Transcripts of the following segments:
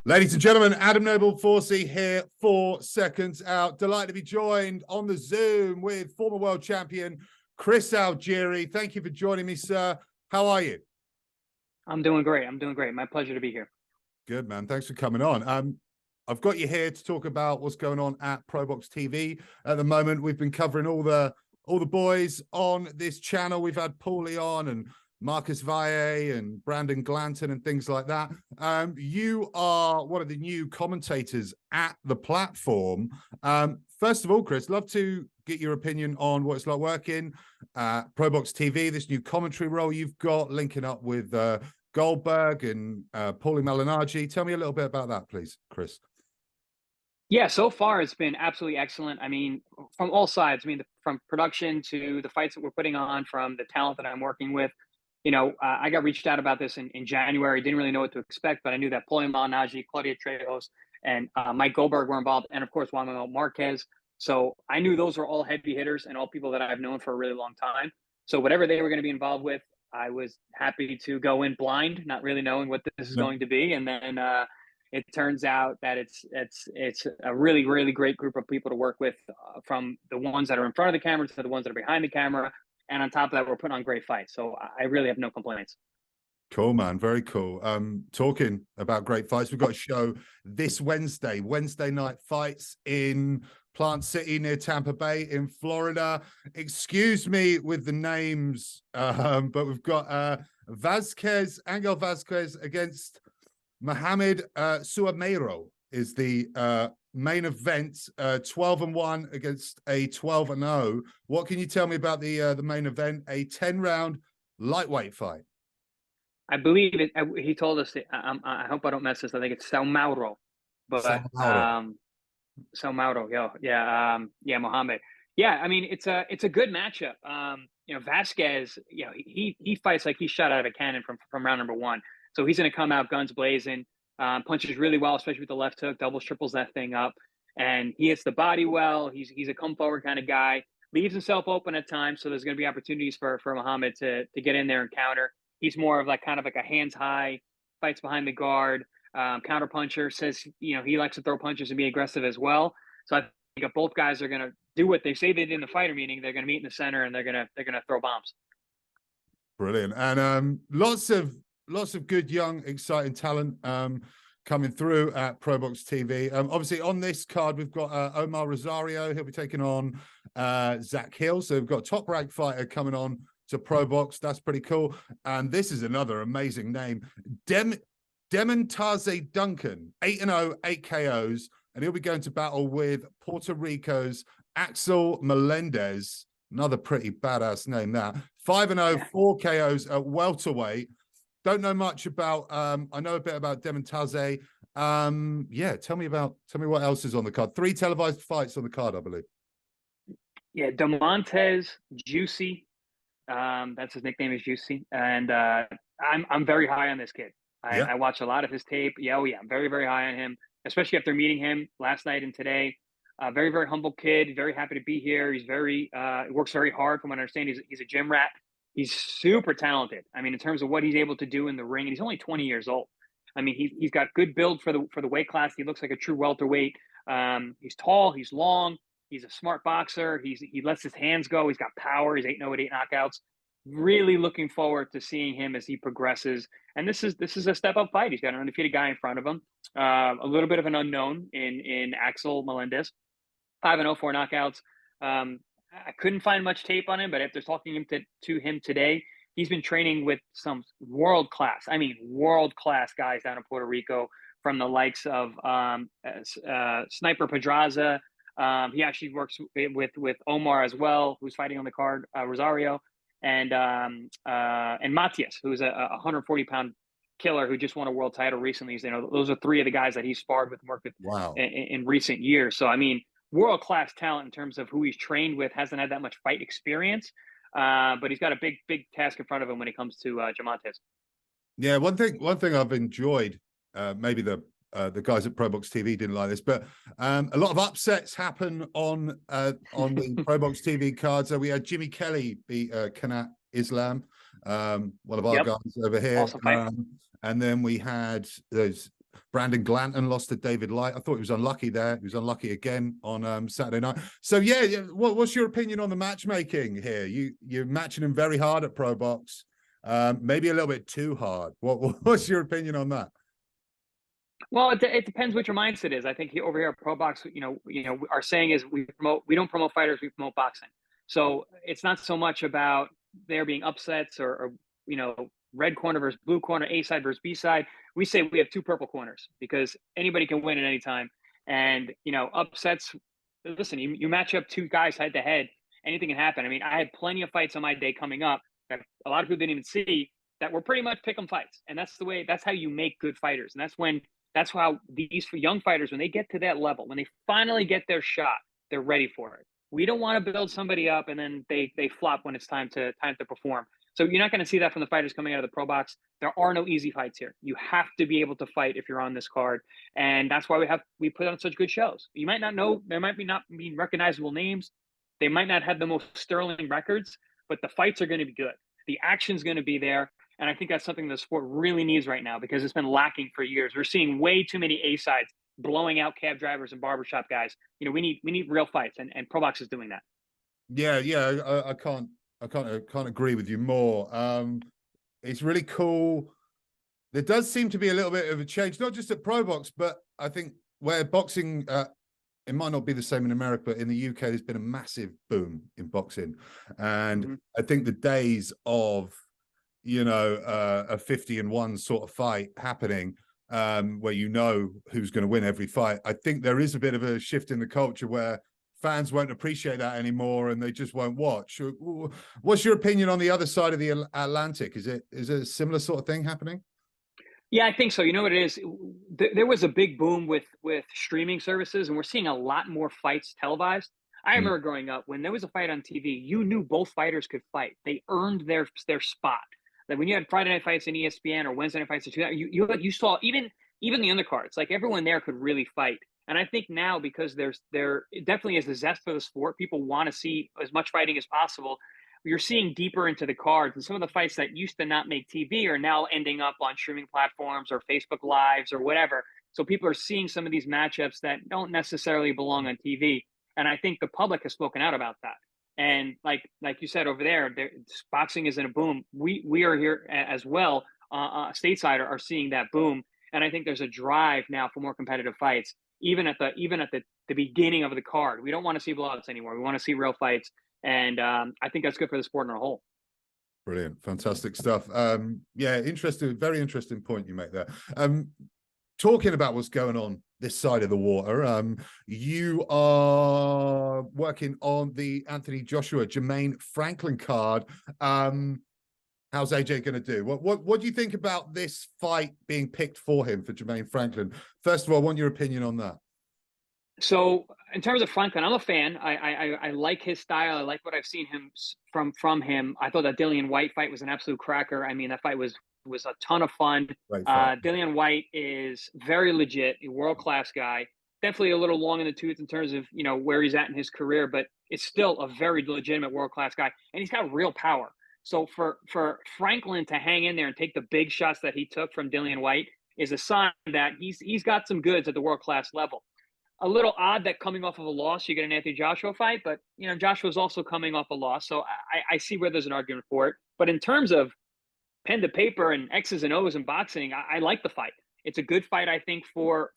Ladies and gentlemen, Adam Noble-Forcey here for Seconds Out. Delighted to be joined on the Zoom with former world champion Chris Algieri. Thank you for joining me, sir. How are you? I'm doing great. I'm doing great. My pleasure to be here. Good, man. Thanks for coming on. I've got you here to talk about what's going on at ProBox TV at the moment. We've been covering all the boys on this channel. We've had Paulie on and Marcus Valle and Brandon Glanton and things like that. You are one of the new commentators at the platform. First of all, Chris, love to get your opinion on what it's like working at ProBox TV, this new commentary role you've got, linking up with Goldberg and Paulie Malignaggi. Tell me a little bit about that, please, Chris. Yeah, so far it's been absolutely excellent. I mean, from all sides. I mean, from production to the fights that we're putting on, from the talent that I'm working with. You know, I got reached out about this in January. Didn't really know what to expect, but I knew that Paulie Malignaggi, Claudia Trejos, and Mike Goldberg were involved, and of course Juan Manuel Marquez. So I knew those were all heavy hitters and all people that I've known for a really long time. So whatever they were going to be involved with, I was happy to go in blind, not really knowing what this is going to be. And then it turns out that it's a really, really great group of people to work with, from the ones that are in front of the camera to the ones that are behind the camera. And on top of that, we're putting on great fights. So I really have no complaints. Cool, man. Very cool. Talking about great fights, we've got a show this Wednesday night fights in Plant City near Tampa Bay in Florida. Excuse me with the names, but we've got Angel Vasquez against Mohammed. Suamero is the main event, 12-1 against a 12-0. What can you tell me about the main event? A 10-round lightweight fight. I believe it. He told us. I hope I don't mess this. I think it's Suamero, but Suamero. Yeah, Mohammed. Yeah, I mean it's a good matchup. You know, Vasquez. You know, he fights like he's shot out of a cannon from round number one. So he's going to come out guns blazing. Punches really well, especially with the left hook, doubles, triples that thing up. And he hits the body well. He's a come forward kind of guy, leaves himself open at times. So there's going to be opportunities for Mohammed to get in there and counter. He's more of kind of like a hands high, fights behind the guard, counter puncher, says, you know, he likes to throw punches and be aggressive as well. So I think both guys are going to do what they say they did in the fighter meeting. They're going to meet in the center and they're going to throw bombs. Brilliant. And lots of good, young, exciting talent coming through at ProBox TV. Obviously, on this card, we've got Omar Rosario. He'll be taking on Zach Hill. So we've got a top-ranked fighter coming on to ProBox. That's pretty cool. And this is another amazing name. Demontaze Duncan, 8-0, 8 KOs. And he'll be going to battle with Puerto Rico's Axel Melendez. Another pretty badass name, that. 5-0, 4 KOs at welterweight. Don't know much about. I know a bit about Demontaze. Yeah, tell me what else is on the card. 3 televised fights on the card, I believe. Yeah, Demontaze Juicy. That's his nickname, is Juicy, and I'm very high on this kid. I watch a lot of his tape. Yeah, I'm very, very high on him, especially after meeting him last night and today. Very, very humble kid. Very happy to be here. He's very works very hard. From what I understand, he's a gym rat. He's super talented. I mean, in terms of what he's able to do in the ring, and he's only 20 years old. I mean, he's got good build for the weight class. He looks like a true welterweight. He's tall. He's long. He's a smart boxer. He lets his hands go. He's got power. He's 8-0 with 8 knockouts. Really looking forward to seeing him as he progresses. And this is a step up fight. He's got an undefeated guy in front of him. A little bit of an unknown in Axel Melendez. 5-0, 4 knockouts. I couldn't find much tape on him, but after talking to him today, he's been training with some world-class guys down in Puerto Rico, from the likes of Sniper Pedraza. He actually works with Omar as well, who's fighting on the card, Rosario, and Matias, who's a 140-pound killer who just won a world title recently. You know, those are 3 of the guys that he's sparred with and worked with in recent years. So, I mean, world-class talent in terms of who he's trained with. Hasn't had that much fight experience, but he's got a big task in front of him when it comes to Jamontes. Yeah, one thing I've enjoyed, maybe the guys at ProBox TV didn't like this, but a lot of upsets happen on the ProBox TV card. So we had Jimmy Kelly beat Kanat Islam, one of our guys over here. Awesome fight. And then we had those Brandon Glanton lost to David Light. I thought he was unlucky there. He was unlucky again on Saturday night. So yeah, what's your opinion on the matchmaking here? You're matching him very hard at ProBox, maybe a little bit too hard. What's your opinion on that? Well, it depends what your mindset is. I think over here at ProBox, our saying is we don't promote fighters, we promote boxing. So it's not so much about there being upsets or red corner versus blue corner, A side versus B side. We say we have two purple corners because anybody can win at any time. And upsets. Listen, you match up two guys head to head, anything can happen. I mean, I had plenty of fights on my day coming up that a lot of people didn't even see that were pretty much pick 'em fights. And that's how you make good fighters. And that's how these young fighters, when they get to that level, when they finally get their shot, they're ready for it. We don't want to build somebody up and then they flop when it's time to perform. So you're not going to see that from the fighters coming out of the Pro Box. There are no easy fights here. You have to be able to fight if you're on this card, and that's why we put on such good shows. You might not know, there might not be recognizable names, they might not have the most sterling records, but the fights are going to be good. The action's going to be there. And I think that's something the sport really needs right now because it's been lacking for years. We're seeing way too many A sides blowing out cab drivers and barbershop guys. We need real fights, and ProBox is doing that. Yeah, I can't agree with you more. It's really cool. There does seem to be a little bit of a change, not just at ProBox, but I think where boxing, it might not be the same in America, but in the UK, there's been a massive boom in boxing. And I think the days of a 50-1 sort of fight happening, where who's going to win every fight. I think there is a bit of a shift in the culture where fans won't appreciate that anymore and they just won't watch. What's your opinion on the other side of the Atlantic? Is it a similar sort of thing happening? Yeah, I think so. You know what it is? There was a big boom with streaming services, and we're seeing a lot more fights televised. I remember growing up, when there was a fight on TV, you knew both fighters could fight. They earned their spot. Like when you had Friday night fights in ESPN or Wednesday night fights, you saw even the undercards. Like everyone there could really fight. And I think now, because there definitely is a zest for the sport, people want to see as much fighting as possible. You're seeing deeper into the cards, and some of the fights that used to not make TV are now ending up on streaming platforms or Facebook Lives or whatever. So people are seeing some of these matchups that don't necessarily belong on TV. And I think the public has spoken out about that. And like you said over there, boxing is in a boom. We are here as well, stateside are seeing that boom. And I think there's a drive now for more competitive fights, even at the beginning of the card. We don't want to see blowouts anymore. We want to see real fights. And I think that's good for the sport in a whole. Brilliant. Fantastic stuff. Yeah, interesting. Very interesting point you make there. Talking about what's going on this side of the water, you are working on the Anthony Joshua Jermaine Franklin card. How's AJ going to do? What do you think about this fight being picked for him, for Jermaine Franklin? First of all, I want your opinion on that. So in terms of Franklin, I'm a fan. I like his style. I like what I've seen from him. I thought that Dillian White fight was an absolute cracker. I mean, that fight was a ton of fun. Dillian White is very legit, a world-class guy. Definitely a little long in the tooth in terms of where he's at in his career, but it's still a very legitimate world-class guy, and he's got real power. So for Franklin to hang in there and take the big shots that he took from Dillian White is a sign that he's got some goods at the world-class level. A little odd that coming off of a loss, you get an Anthony Joshua fight, but Joshua's also coming off a loss, so I see where there's an argument for it. But in terms of pen to paper and X's and O's in boxing, I like the fight. It's a good fight, I think, for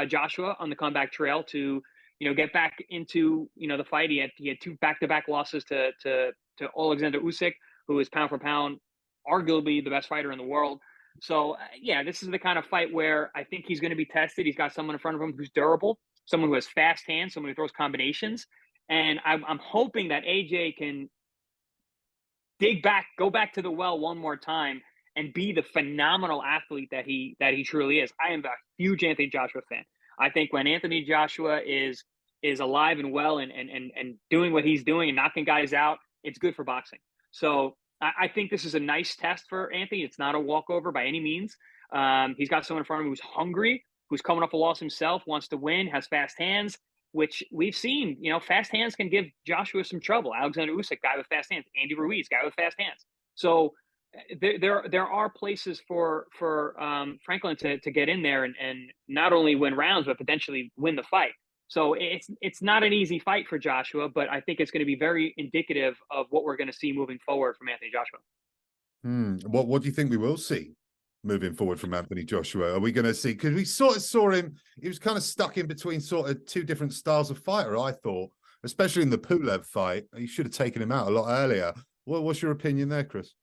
Joshua on the comeback trail to get back into the fight. He had two back-to-back losses to Alexander Usyk, who is pound for pound arguably the best fighter in the world. So yeah, this is the kind of fight where I think he's going to be tested. He's got someone in front of him who's durable, someone who has fast hands, someone who throws combinations, and I'm hoping that AJ can go back to the well one more time and be the phenomenal athlete that he truly is. I am a huge Anthony Joshua fan. I think when Anthony Joshua is alive and well and doing what he's doing and knocking guys out, it's good for boxing. So I think this is a nice test for Anthony. It's not a walkover by any means. He's got someone in front of him who's hungry, who's coming off a loss himself, wants to win, has fast hands, which we've seen. Fast hands can give Joshua some trouble. Alexander Usyk, guy with fast hands. Andy Ruiz, guy with fast hands. So there are places for Franklin to get in there and not only win rounds but potentially win the fight. So it's not an easy fight for Joshua, but I think it's going to be very indicative of what we're going to see moving forward from Anthony Joshua. What do you think we will see moving forward from Anthony Joshua? Are we going to see, because we sort of saw him, he was kind of stuck in between sort of two different styles of fighter, I thought, especially in the Pulev fight. He should have taken him out a lot earlier. What's your opinion there, Chris?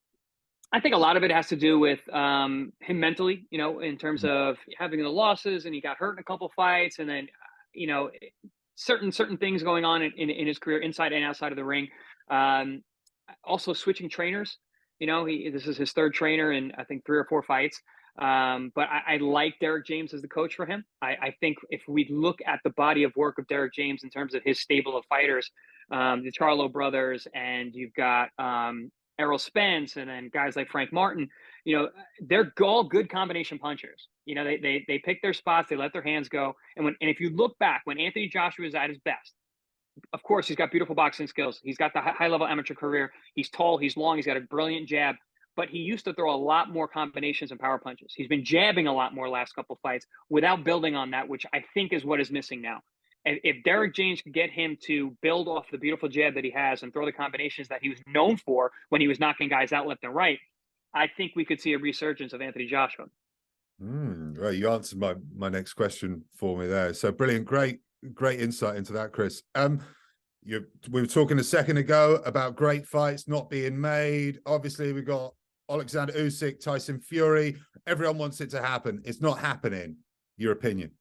I think a lot of it has to do with him mentally, you know, in terms of having the losses, and he got hurt in a couple fights, and then, you know, certain things going on in his career inside and outside of the ring. Also switching trainers. You know, this is his third trainer in, I think, 3 or 4 fights. But I like Derek James as the coach for him. I think if we look at the body of work of Derek James in terms of his stable of fighters, the Charlo brothers, and you've got Errol Spence, and then guys like Frank Martin, you know, they're all good combination punchers. You know, they pick their spots, they let their hands go. And if you look back, when Anthony Joshua is at his best, of course, he's got beautiful boxing skills. He's got the high-level amateur career. He's tall, he's long, he's got a brilliant jab. But he used to throw a lot more combinations and power punches. He's been jabbing a lot more last couple fights without building on that, which I think is what is missing now. And if Derek James could get him to build off the beautiful jab that he has and throw the combinations that he was known for when he was knocking guys out left and right, I think we could see a resurgence of Anthony Joshua. Well, you answered my next question for me there. So brilliant, great insight into that, Chris. We were talking a second ago about great fights not being made. Obviously, we got Alexander Usyk, Tyson Fury. Everyone wants it to happen. It's not happening. Your opinion?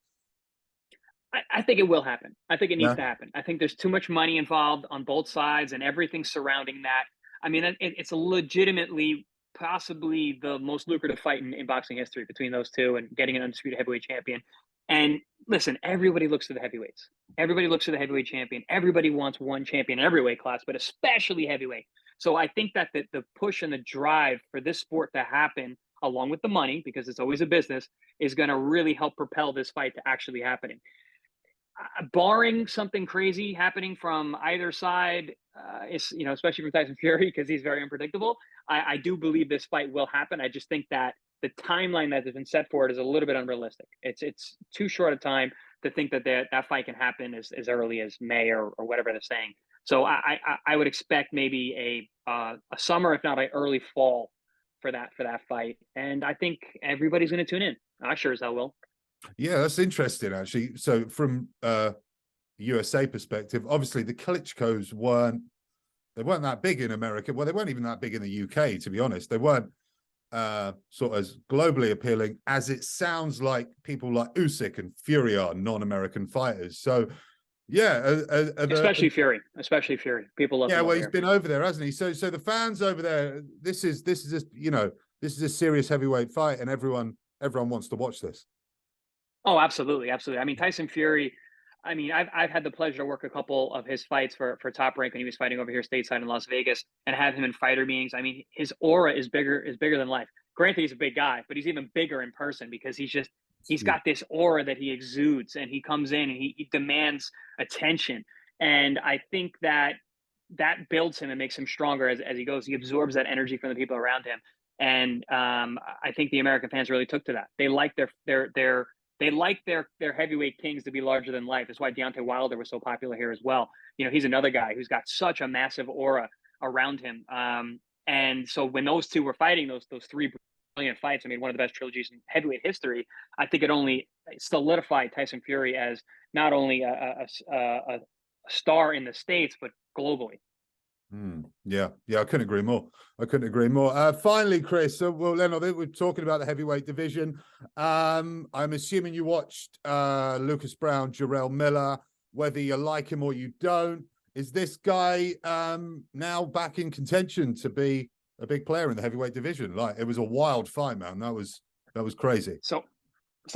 I think it will happen. I think it needs to happen. I think there's too much money involved on both sides and everything surrounding that. I mean, it's a legitimately, possibly the most lucrative fight in boxing history between those two, and getting an undisputed heavyweight champion. And listen, everybody looks to the heavyweights. Everybody looks to the heavyweight champion. Everybody wants one champion in every weight class, but especially heavyweight. So I think that the push and the drive for this sport to happen, along with the money, because it's always a business, is going to really help propel this fight to actually happening. Barring something crazy happening from either side, you know, especially from Tyson Fury, because he's very unpredictable, I do believe this fight will happen. I just think that the timeline that has been set for it is a little bit unrealistic. It's too short a time to think that fight can happen as early as May or whatever they're saying. So I would expect maybe a summer, if not an early fall, for that fight. And I think everybody's going to tune in. I sure as hell will. Yeah, that's interesting, actually. So from USA perspective, obviously the Klitschko's weren't that big in America. Well, they weren't even that big in the UK, to be honest. They weren't sort of as globally appealing as it sounds like people like Usyk and Fury are, non-American fighters. So yeah, especially Fury. People love. Yeah, well, he's been over there, hasn't he? So the fans over there, this is just, you know, this is a serious heavyweight fight, and everyone wants to watch this. Oh, absolutely. I mean, Tyson Fury, I mean, I've had the pleasure to work a couple of his fights for Top Rank when he was fighting over here stateside in Las Vegas, and have him in fighter meetings. I mean, his aura is bigger than life. Granted, he's a big guy, but he's even bigger in person, because he's got this aura that he exudes, and he comes in and he demands attention. And I think that builds him and makes him stronger as he goes. He absorbs that energy from the people around him. And I think the American fans really took to that. They like their heavyweight kings to be larger than life. That's why Deontay Wilder was so popular here as well. You know, he's another guy who's got such a massive aura around him. And so when those two were fighting, those 3 brilliant fights, I mean, one of the best trilogies in heavyweight history, I think it only solidified Tyson Fury as not only a star in the States, but globally. Yeah, I couldn't agree more. Finally, Chris, so we're talking about the heavyweight division. I'm assuming you watched Lucas Brown, Jarrell Miller, whether you like him or you don't. Is this guy now back in contention to be a big player in the heavyweight division? Like, it was a wild fight, man. That was crazy. So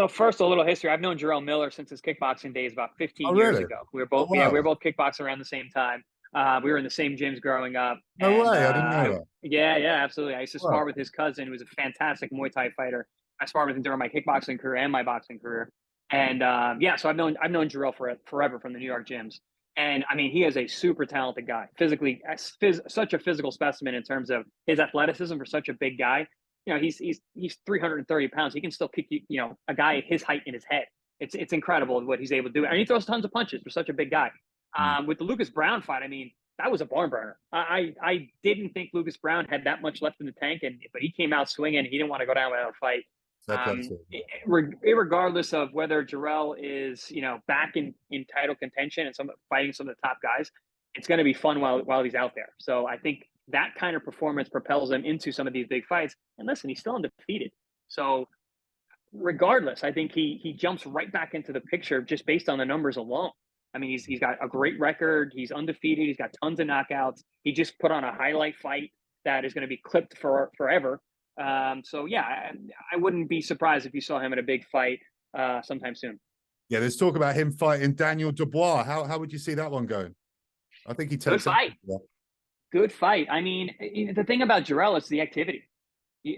first, a little history. I've known Jarrell Miller since his kickboxing days about 15 years ago. We were both we were both kickboxing around the same time. We were in the same gyms growing up. No way, I didn't know that. Yeah, absolutely. I used to spar with his cousin, who was a fantastic Muay Thai fighter. I sparred with him during my kickboxing career and my boxing career. And so I've known Jarrell forever from the New York gyms. And I mean, he is a super talented guy, physically, such a physical specimen in terms of his athleticism for such a big guy. You know, he's 330 pounds. He can still kick a guy his height in his head. It's incredible what he's able to do, and he throws tons of punches for such a big guy. With the Lucas Brown fight, I mean, that was a barn burner. I didn't think Lucas Brown had that much left in the tank, but he came out swinging. He didn't want to go down without a fight. Regardless of whether Jarrell is, back in title contention and fighting some of the top guys, it's going to be fun while he's out there. So I think that kind of performance propels him into some of these big fights. And listen, he's still undefeated. So regardless, I think he jumps right back into the picture just based on the numbers alone. I mean, he's got a great record. He's undefeated. He's got tons of knockouts. He just put on a highlight fight that is going to be clipped forever. So yeah, I wouldn't be surprised if you saw him in a big fight sometime soon. Yeah, there's talk about him fighting Daniel Dubois. How would you see that one going? I think he takes good fight. Good fight. I mean, the thing about Jarrell is the activity.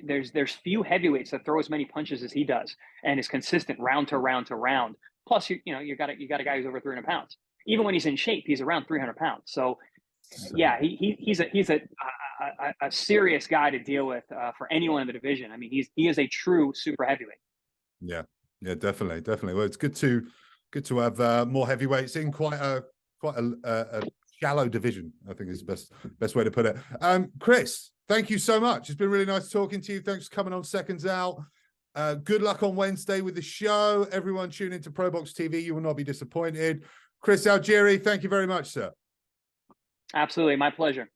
There's few heavyweights that throw as many punches as he does and is consistent round to round to round. Plus, you got a guy who's over 300 pounds. Even when he's in shape, he's around 300 pounds. So, yeah, he's a serious guy to deal with for anyone in the division. I mean, he is a true super heavyweight. Yeah, definitely. Well, it's good to have more heavyweights in quite a shallow division, I think is the best way to put it. Chris, thank you so much. It's been really nice talking to you. Thanks for coming on Seconds Out. Good luck on Wednesday with the show. Everyone tune into ProBox TV. You will not be disappointed. Chris Algieri, thank you very much, sir. Absolutely. My pleasure.